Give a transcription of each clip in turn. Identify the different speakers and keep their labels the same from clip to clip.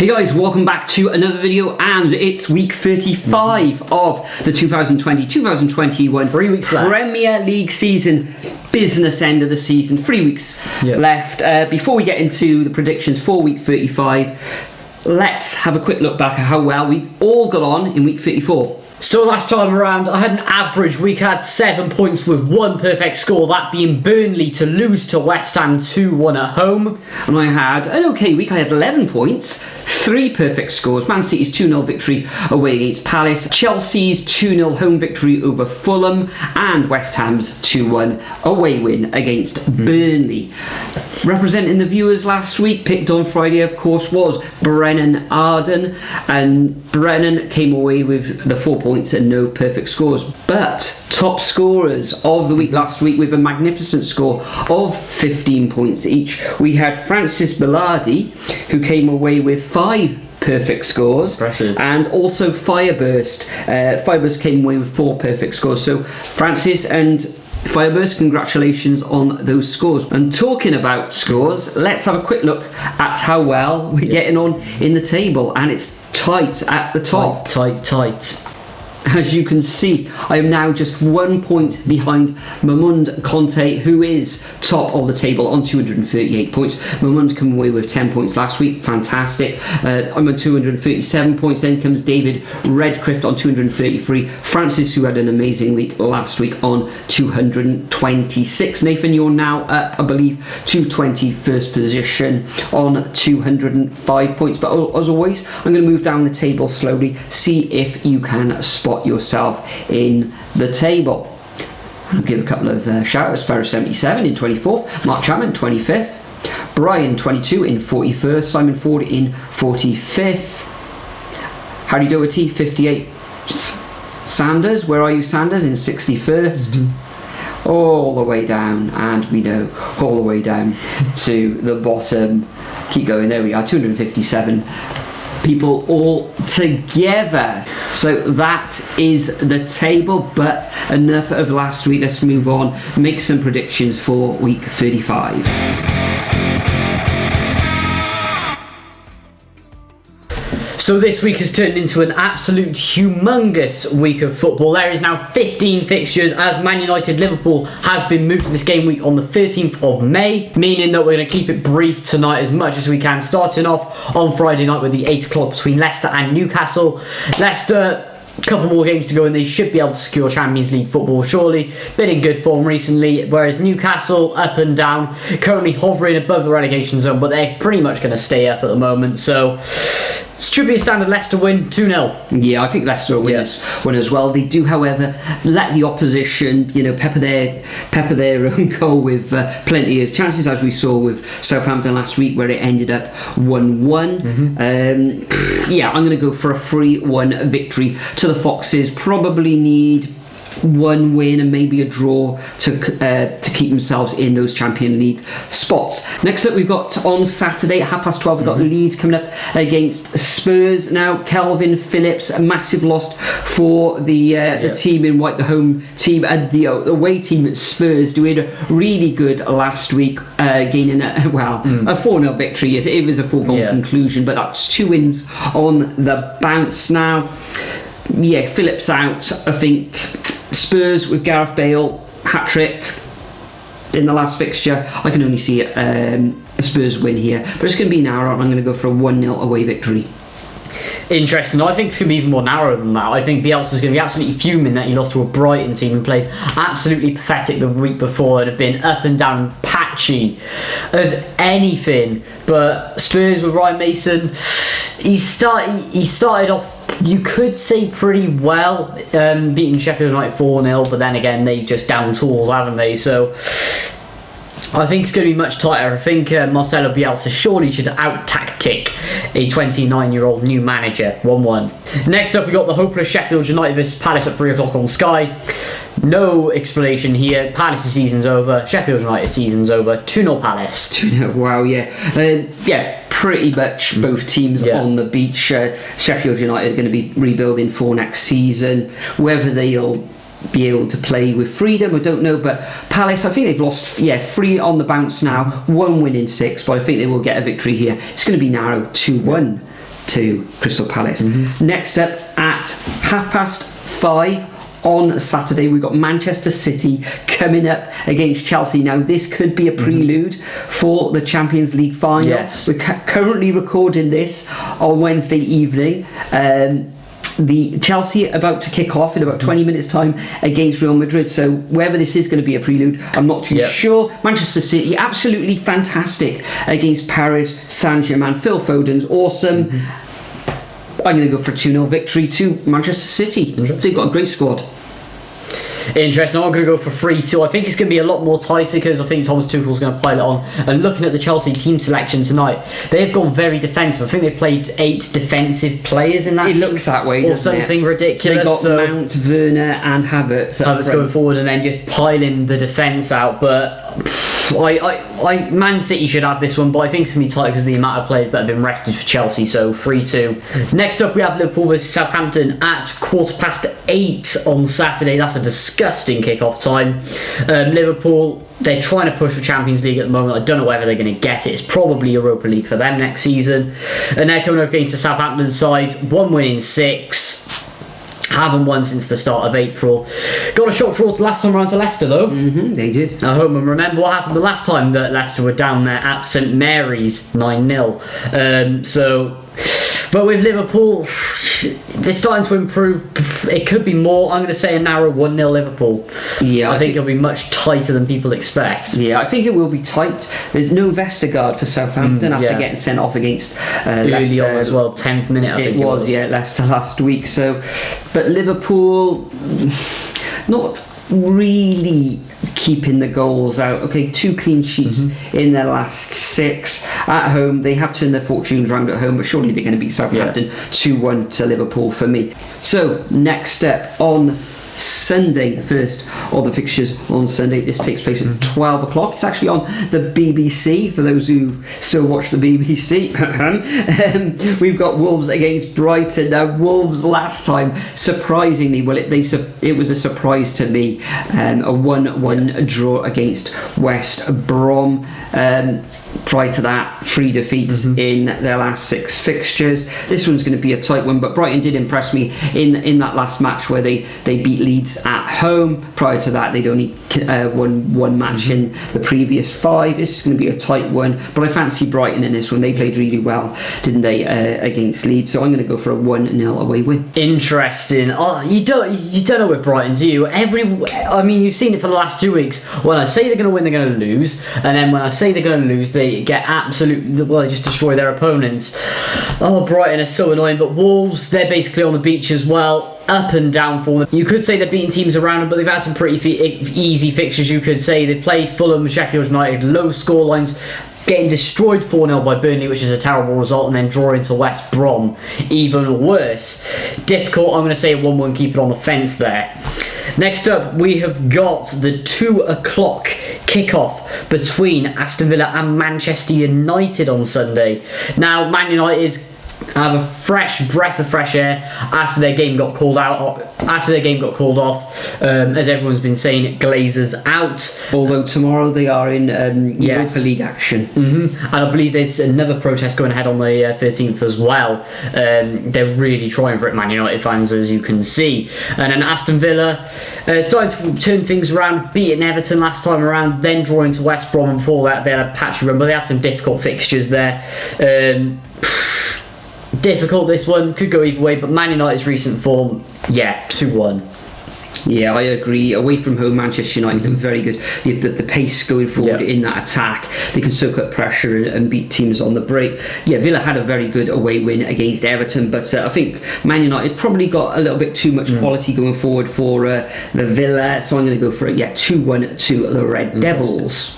Speaker 1: Hey guys, welcome back to another video, and it's week 35 of the 2020-2021
Speaker 2: 3 weeks left.
Speaker 1: Premier League season, business end of the season, 3 weeks left. Before we get into the predictions for week 35, let's have a quick look back at how well we all got on in week 34.
Speaker 2: So last time around, I had an average week. I had 7 points with one perfect score, that being Burnley to lose to West Ham 2-1 at home.
Speaker 1: And I had an okay week. I had 11 points, 3 perfect scores. Man City's 2-0 victory away against Palace, Chelsea's 2-0 home victory over Fulham, and West Ham's 2-1 away win against Burnley. Representing the viewers last week, picked on Friday, of course, was Brennan Arden, and Brennan came away with the 4 points and no perfect scores. But top scorers of the week last week with a magnificent score of 15 points each. We had Francis Bilardi, who came away with 5 perfect scores.
Speaker 2: Impressive.
Speaker 1: And also Fireburst. Fireburst came away with 4 perfect scores. So Francis and Fireburst, congratulations on those scores. And talking about scores, let's have a quick look at how well we're getting on in the table. And it's tight at the top.
Speaker 2: Tight.
Speaker 1: As you can see, I am now just 1 point behind Mahmoud Conte, who is top of the table on 238 points. Mahmoud came away with 10 points last week, fantastic. I'm on 237 points. Then comes David Redcliffe on 233. Francis, who had an amazing week last week, on 226. Nathan, you're now up, I believe, to 21st position on 205 points. But as always, I'm going to move down the table slowly, see if you can spot yourself in the table. I'll give a couple of shout-outs. Ferris 77 in 24th, Mark Chapman 25th, Brian 22 in 41st, Simon Ford in 45th, Harry Doherty 58, Sanders, where are you Sanders, in 61st, all the way down, and we know all the way down to the bottom. Keep going, there we are, 257 people all together. So that is the table, but enough of last week. Let's move on, make some predictions for week 35.
Speaker 2: So this week has turned into an absolute humongous week of football. There is now 15 fixtures, as Man United Liverpool has been moved to this game week on the 13th of May, meaning that we're going to keep it brief tonight as much as we can, starting off on Friday night with the 8 o'clock between Leicester and Newcastle. Leicester, a couple more games to go and they should be able to secure Champions League football, surely. Been in good form recently, whereas Newcastle, up and down, currently hovering above the relegation zone, but they're pretty much going to stay up at the moment. So should be a standard Leicester win, 2-0.
Speaker 1: Yeah, I think Leicester will win as well. They do, however, let the opposition, pepper their own goal with plenty of chances, as we saw with Southampton last week, where it ended up 1-1. I'm going to go for a 3-1 victory to the Foxes. Probably need 1 win and maybe a draw to keep themselves in those Champions League spots. Next up, we've got on Saturday at 12:30, we've got Leeds coming up against Spurs. Now, Calvin Phillips, a massive loss for the team in white, the home team, and the away team at Spurs doing really good last week, gaining a 4-0 victory. It was a foregone conclusion, but that's 2 wins on the bounce now. Phillips out, I think. Spurs with Gareth Bale, hat-trick in the last fixture. I can only see a Spurs win here, but it's going to be narrow. I'm going to go for a 1-0 away victory.
Speaker 2: Interesting. I think it's going to be even more narrow than that. I think Bielsa's going to be absolutely fuming that he lost to a Brighton team and played absolutely pathetic the week before and have been up and down patchy as anything. But Spurs with Ryan Mason, he started off, you could say, pretty well, beating Sheffield United 4-0, but then again they just down tools, haven't they? So I think it's going to be much tighter. I think Marcelo Bielsa surely should out-tactic a 29-year-old new manager. 1-1. Next up, we got the hopeless Sheffield United vs Palace at 3 o'clock on Sky. No explanation here. Palace's season's over. Sheffield United season's over. 2-0 Palace.
Speaker 1: 2-0, wow, pretty much both teams on the beach. Sheffield United are going to be rebuilding for next season. Whether they'll be able to play with freedom. I don't know, but Palace, I think they've lost 3 on the bounce now, 1 win in 6, but I think they will get a victory here. It's going to be narrow, 2-1 to Crystal Palace. Next up at 5:30 on Saturday, we've got Manchester City coming up against Chelsea. Now, this could be a prelude for the Champions League final.
Speaker 2: Yes.
Speaker 1: We're currently recording this on Wednesday evening. The Chelsea about to kick off in about 20 minutes time against Real Madrid, so whether this is going to be a prelude, I'm not too sure. Manchester City absolutely fantastic against Paris Saint-Germain. Phil Foden's awesome. I'm going to go for a 2-0 victory to Manchester City. They've got a great squad.
Speaker 2: Interesting. I'm going to go for 3-2. I think it's going to be a lot more tighter because I think Thomas Tuchel's going to pile it on. And looking at the Chelsea team selection tonight, they've gone very defensive. I think they played 8 defensive players in that team.
Speaker 1: It looks that way, doesn't it?
Speaker 2: Or something ridiculous.
Speaker 1: They got Mount, Werner and Havertz.
Speaker 2: Havertz going forward and then just piling the defence out. But Man City should have this one, but I think it's going to be tight because of the amount of players that have been rested for Chelsea. So 3-2. Next up, we have Liverpool versus Southampton at 8:15 on Saturday. That's a disgusting kick-off time. Liverpool, they're trying to push for Champions League at the moment. I don't know whether they're going to get it. It's probably Europa League for them next season. And they're coming up against the Southampton side. 1 win in 6. Haven't won since the start of April. Got a shot draw last time around to Leicester though.
Speaker 1: They did.
Speaker 2: At home, and remember what happened the last time that Leicester were down there at St Mary's, 9-0. But with Liverpool, they're starting to improve. It could be more. I'm going to say a narrow 1-0 Liverpool.
Speaker 1: Yeah,
Speaker 2: I think it'll be much tighter than people expect.
Speaker 1: Yeah, I think it will be tight. There's no Vestergaard for Southampton after getting sent off against Leicester
Speaker 2: as well. 10th minute, I think it was.
Speaker 1: Leicester last week. So, but Liverpool, not really keeping the goals out. Okay, 2 clean sheets in their last 6 at home. They have turned their fortunes around at home, but surely they're going to beat Southampton 2-1 to Liverpool for me. So next step on Sunday, the first of the fixtures on Sunday. This takes place at 12 o'clock. It's actually on the BBC for those who still watch the BBC. We've got Wolves against Brighton. Now, Wolves last time, surprisingly, well, it was a surprise to me. A 1-1 draw against West Brom. Prior to that, 3 defeats in their last 6 fixtures. This one's going to be a tight one, but Brighton did impress me in that last match where they beat Leeds at home. Prior to that, they'd only won 1 match in the previous 5. This is going to be a tight one, but I fancy Brighton in this one. They played really well, didn't they, against Leeds? So I'm going to go for a 1-0 away win.
Speaker 2: Interesting. Oh, you don't know with Brighton, do you? I mean, you've seen it for the last 2 weeks. When I say they're going to win, they're going to lose, and then when I say they're going to lose, they get they just destroy their opponents. Oh, Brighton are so annoying, but Wolves, they're basically on the beach as well. Up and down for them. You could say they're beating teams around them, but they've had some pretty easy fixtures, you could say. They played Fulham, Sheffield United, low score lines, getting destroyed 4-0 by Burnley, which is a terrible result, and then drawing to West Brom, even worse. Difficult. I'm going to say a 1-1, keep it on the fence there. Next up, we have got the 2 o'clock kickoff between Aston Villa and Manchester United on Sunday. Now, Man United have a fresh breath of fresh air after their game got called off. As everyone's been saying, Glazers out.
Speaker 1: Although tomorrow they are in Europa League action.
Speaker 2: And I believe there's another protest going ahead on the 13th as well. They're really trying for it, Man United fans, as you can see. And then Aston Villa starting to turn things around, beating Everton last time around, then drawing to West Brom, and before that they had a patchy run, but they had some difficult fixtures there. Difficult, this one could go either way, but Man United's recent form, 2-1.
Speaker 1: Yeah, I agree. Away from home, Manchester United look very good. The pace going forward in that attack, they can soak up pressure and beat teams on the break. Villa had a very good away win against Everton, but I think Man United probably got a little bit too much quality going forward for the Villa, so I'm going to go for it. 2-1 to the Red Devils.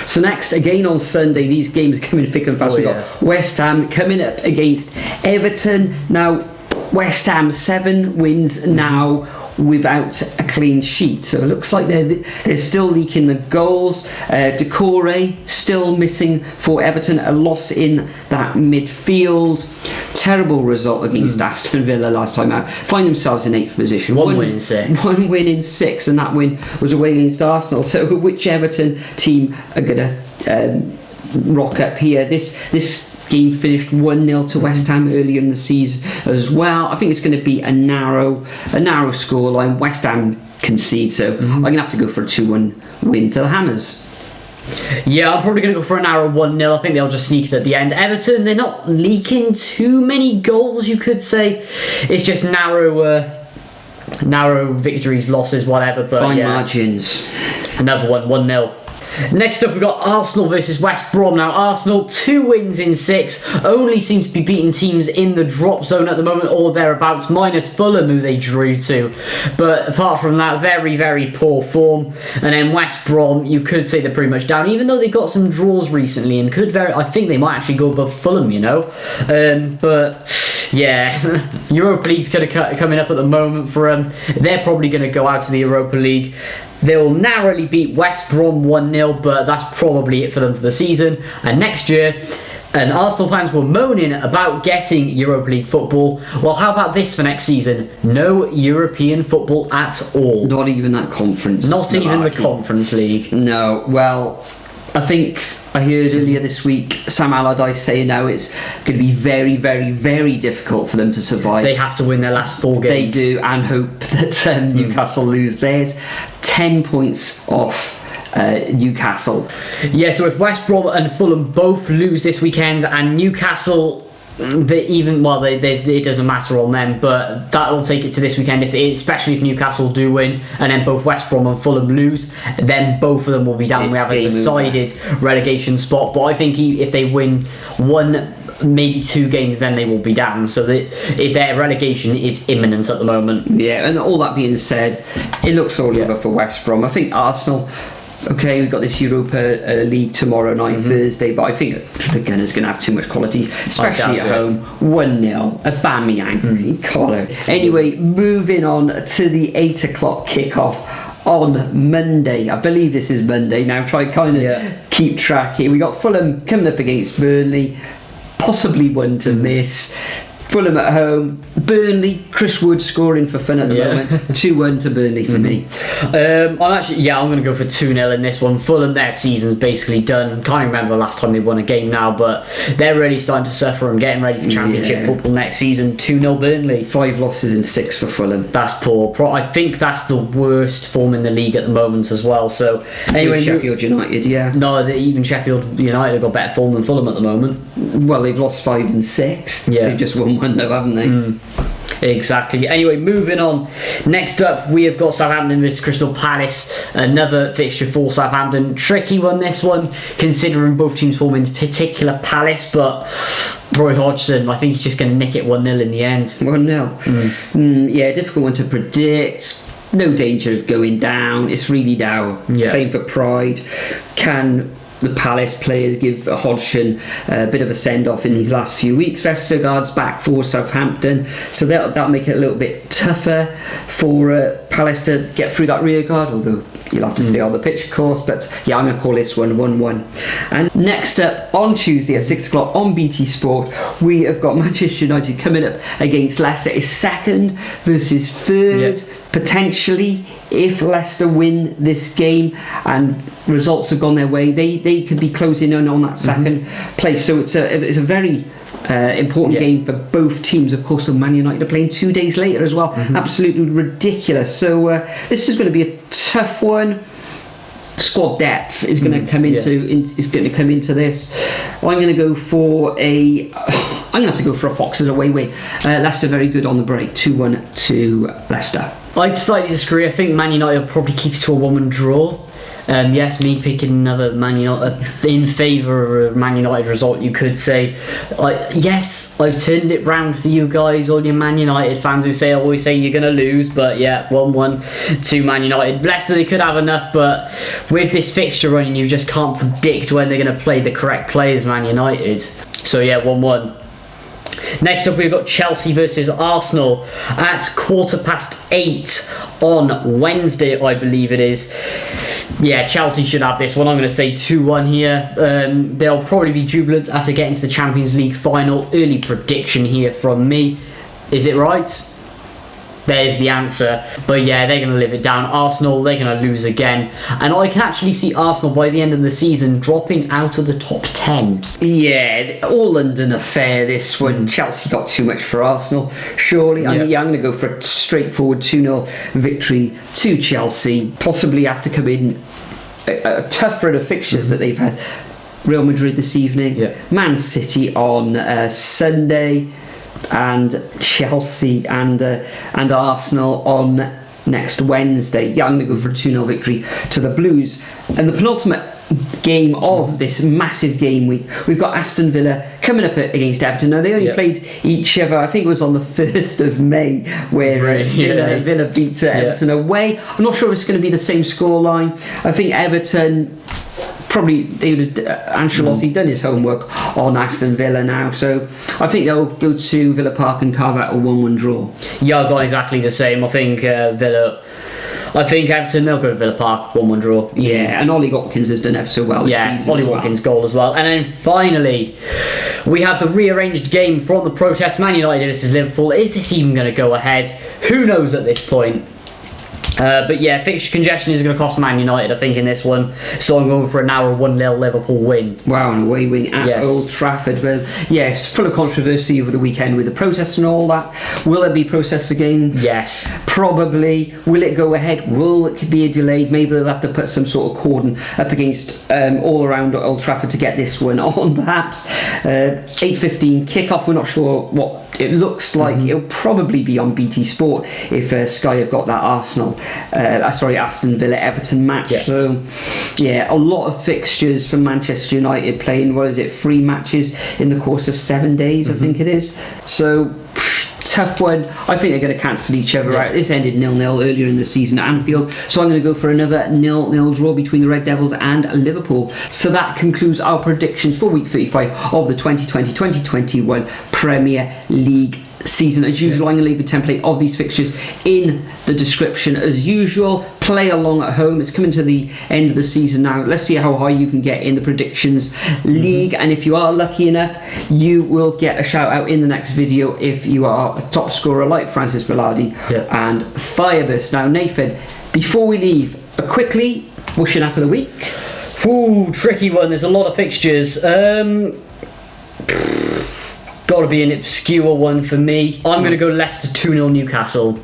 Speaker 1: So next, again on Sunday, these games are coming thick and fast. We've got West Ham coming up against Everton. Now, West Ham 7 wins now without a clean sheet, so it looks like they're still leaking the goals. Decore still missing for Everton, a loss in that midfield. terrible result against Aston Villa last time out. Find themselves in 8th position.
Speaker 2: One win in 6.
Speaker 1: One win in 6, and that win was away against Arsenal. So which Everton team are going to rock up here? This game finished 1-0 to West Ham earlier in the season as well. I think it's going to be a narrow scoreline. West Ham concede, so I'm going to have to go for a 2-1 win to the Hammers.
Speaker 2: Yeah, I'm probably going to go for a narrow 1-0. I think they'll just sneak it at the end. Everton, they're not leaking too many goals, you could say. It's just narrow victories, losses, whatever. But
Speaker 1: Fine margins.
Speaker 2: Another one, 1-0. Next up, we've got Arsenal versus West Brom. Now, Arsenal, 2 wins in 6, only seem to be beating teams in the drop zone at the moment, or thereabouts, minus Fulham, who they drew to. But apart from that, very, very poor form. And then West Brom, you could say they're pretty much down, even though they got some draws recently, and I think they might actually go above Fulham, you know. But yeah, Europa League's coming up at the moment for them. They're probably going to go out to the Europa League. They'll narrowly beat West Brom 1-0, but that's probably it for them for the season. And next year, and Arsenal fans were moaning about getting Europa League football. Well, how about this for next season? No European football at all.
Speaker 1: Not even that conference.
Speaker 2: Not even the Conference League.
Speaker 1: No, well, I think I heard earlier this week Sam Allardyce saying now it's going to be very, very, very difficult for them to survive.
Speaker 2: They have to win their last 4 games.
Speaker 1: They do, and hope that Newcastle lose theirs. 10 points off Newcastle.
Speaker 2: Yeah, so if West Brom and Fulham both lose this weekend, and Newcastle, it doesn't matter on them, but that'll take it to this weekend. Especially if Newcastle do win, and then both West Brom and Fulham lose, then both of them will be down. We have a decided relegation spot. But I think if they win 1, maybe 2 games, then they will be down. So their relegation is imminent at the moment.
Speaker 1: Yeah, and all that being said, it looks all over for West Brom. I think Arsenal, okay, we've got this Europa League tomorrow night, Thursday, but I think the Gunners going to have too much quality, especially at home. 1-0, Aubameyang, Collar. Anyway, moving on to the 8 o'clock kickoff on Monday. I believe this is Monday now. Try kind of keep track here. We got Fulham coming up against Burnley. Possibly one to miss. Fulham at home. Burnley, Chris Wood scoring for fun at the moment. 2-1 to Burnley for me.
Speaker 2: I'm going to go for 2-0 in this one. Fulham, their season's basically done. Can't remember the last time they won a game now, but they're really starting to suffer and getting ready for Championship football next season. 2-0 Burnley. 5
Speaker 1: losses in 6 for Fulham.
Speaker 2: That's poor. I think that's the worst form in the league at the moment as well. So anyway,
Speaker 1: Sheffield United,
Speaker 2: no, even Sheffield United have got better form than Fulham at the moment.
Speaker 1: Well, they've lost 5 and 6.
Speaker 2: Yeah,
Speaker 1: they've just won 1 though, haven't they?
Speaker 2: Exactly. Anyway, moving on. Next up, we have got Southampton versus Crystal Palace. Another fixture for Southampton. Tricky one, this one, considering both teams form, in particular Palace, but Roy Hodgson, I think he's just going to nick it 1-0 in the end.
Speaker 1: 1-0. Yeah, difficult one to predict. No danger of going down. It's really now playing for pride. Can the Palace players give Hodgson a bit of a send-off in these last few weeks? Vestergaard's back for Southampton, so that'll make it a little bit tougher for Palace to get through that rear guard, although you'll have to stay on the pitch, of course. But yeah, I'm going to call this one 1-1. And next up, on Tuesday at 6 o'clock on BT Sport, we have got Manchester United coming up against Leicester. It's 2nd versus 3rd, potentially. If Leicester win this game and results have gone their way, they could be closing in on that 2nd place. So it's a very important game for both teams. Of course, Man United are playing 2 days later as well. Absolutely ridiculous. So this is going to be a tough one. Squad depth is going to come into this. I'm going to go for I'm going to have to go for a Foxes away win. Leicester very good on the break. 2-1 to Leicester.
Speaker 2: I'd slightly disagree. I think Man United will probably keep it to a 1-1 draw. Yes, me picking another Man United in favour of a Man United result, you could say. Yes, I've turned it round for you guys, all your Man United fans who always say you're going to lose, but yeah, 1-1 to Man United. Leicester, they could have enough, but with this fixture running, you just can't predict when they're going to play the correct players, Man United. So yeah, 1-1. Next up, we've got Chelsea versus Arsenal at 8:15 on Wednesday, I believe it is. Yeah, Chelsea should have this one. I'm going to say 2-1 here. They'll probably be jubilant after getting to the Champions League final. Early prediction here from me. Is it right? There's the answer. But yeah, they're going to live it down. Arsenal, they're going to lose again. And I can actually see Arsenal by the end of the season dropping out of the top 10.
Speaker 1: Yeah, all London affair this one. Chelsea got too much for Arsenal, surely. I'm going to go for a straightforward 2-0 victory to Chelsea. Possibly have to come in a tough run of fixtures that they've had. Real Madrid this evening, Man City on Sunday, and Chelsea and Arsenal on next Wednesday. Yeah, I'm going to go for a 2-0 victory to the Blues. And the penultimate game of this massive game week, we've got Aston Villa coming up against Everton. Now, they only played each other, I think it was on the 1st of May, where Villa beat Everton away. I'm not sure if it's going to be the same scoreline. I think Everton... Probably Ancelotti done his homework on Aston Villa now, so I think they'll go to Villa Park and carve out a 1-1 draw.
Speaker 2: Yeah, I've got exactly the same. I think Everton, they'll go to Villa Park, 1-1 draw.
Speaker 1: Yeah, and Ollie Watkins has done ever so well this season.
Speaker 2: Ollie Watkins' goal as well. And then finally, we have the rearranged game from the protest. Man United versus Liverpool. Is this even going to go ahead? Who knows at this point? But yeah, fixture congestion is going to cost Man United, I think, in this one. So I'm going for an hour 1-0 Liverpool win.
Speaker 1: Wow, an away win at Old Trafford. But yes, full of controversy over the weekend with the protests and all that. Will there be protests again?
Speaker 2: Yes.
Speaker 1: Probably. Will it go ahead? Will it be delayed? Maybe they'll have to put some sort of cordon up against all around Old Trafford to get this one on, perhaps. 8:15 kickoff. We're not sure what it looks like. It'll probably be on BT Sport if Sky have got that Aston Villa Everton match. So yeah, a lot of fixtures for Manchester United playing, 3 matches in the course of 7 days, I think it is. So tough one. I think they're going to cancel each other out. This ended 0-0 earlier in the season at Anfield, so I'm going to go for another 0-0 draw between the Red Devils and Liverpool. So that concludes our predictions for week 35 of the 2020-2021 Premier League season. As usual, I'm going to leave the template of these fixtures in the description as usual. Play along at home. It's coming to the end of the season now. Let's see how high you can get in the predictions league, and if you are lucky enough, you will get a shout out in the next video if you are a top scorer like Francis Bilardi and Firebus. Now, Nathan, before we leave, quickly, what's your nap of the week?
Speaker 2: Ooh, tricky one. There's a lot of fixtures. Got to be an obscure one for me. I'm going to go Leicester 2-0 Newcastle.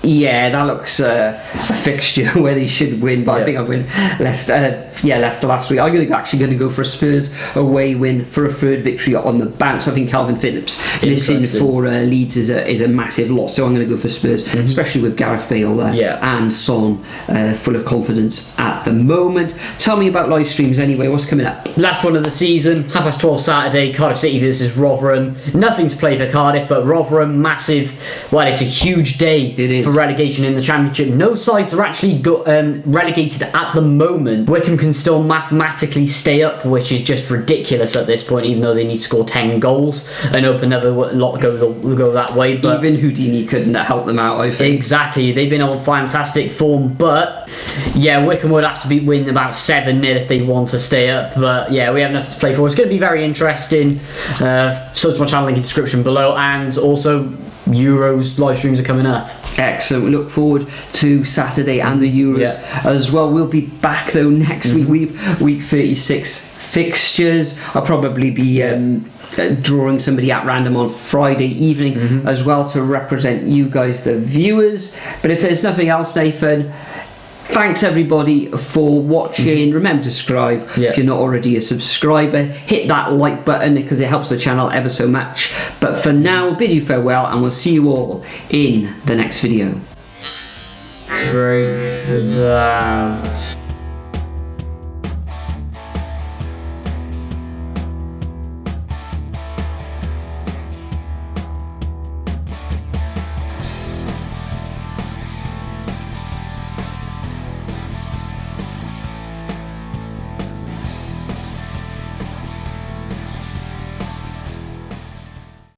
Speaker 1: Yeah, that looks a fixture where they should win, but I think I'll win Leicester. Leicester last week. I'm actually going to go for a Spurs away win for a third victory on the bounce. I think Calvin Phillips missing for Leeds is a massive loss, so I'm going to go for Spurs, especially with Gareth Bale and Son full of confidence at the moment. Tell me about live streams anyway. What's coming up?
Speaker 2: Last one of the season, 12:30 Saturday, Cardiff City versus Rotherham. Nothing to play for Cardiff, but Rotherham, massive. Well, it's a huge day.
Speaker 1: It is.
Speaker 2: For relegation in the Championship. No sides are actually relegated at the moment. Wickham can still mathematically stay up, which is just ridiculous at this point, even though they need to score 10 goals. I hope another lot go that way. But
Speaker 1: even Houdini couldn't help them out, I think.
Speaker 2: Exactly. They've been on fantastic form, but yeah, Wickham would have to win about 7-0 if they want to stay up. But yeah, we have enough to play for. It's going to be very interesting. So to my channel, link in the description below, and also Euros live streams are coming up.
Speaker 1: Excellent. We look forward to Saturday and the Euros as well. We'll be back though next week, week 36 fixtures. I'll probably be drawing somebody at random on Friday evening as well to represent you guys, the viewers. But if there's nothing else, Nathan, thanks everybody for watching. Remember to subscribe if you're not already a subscriber. Hit that like button because it helps the channel ever so much. But for now, bid you farewell, and we'll see you all in the next video.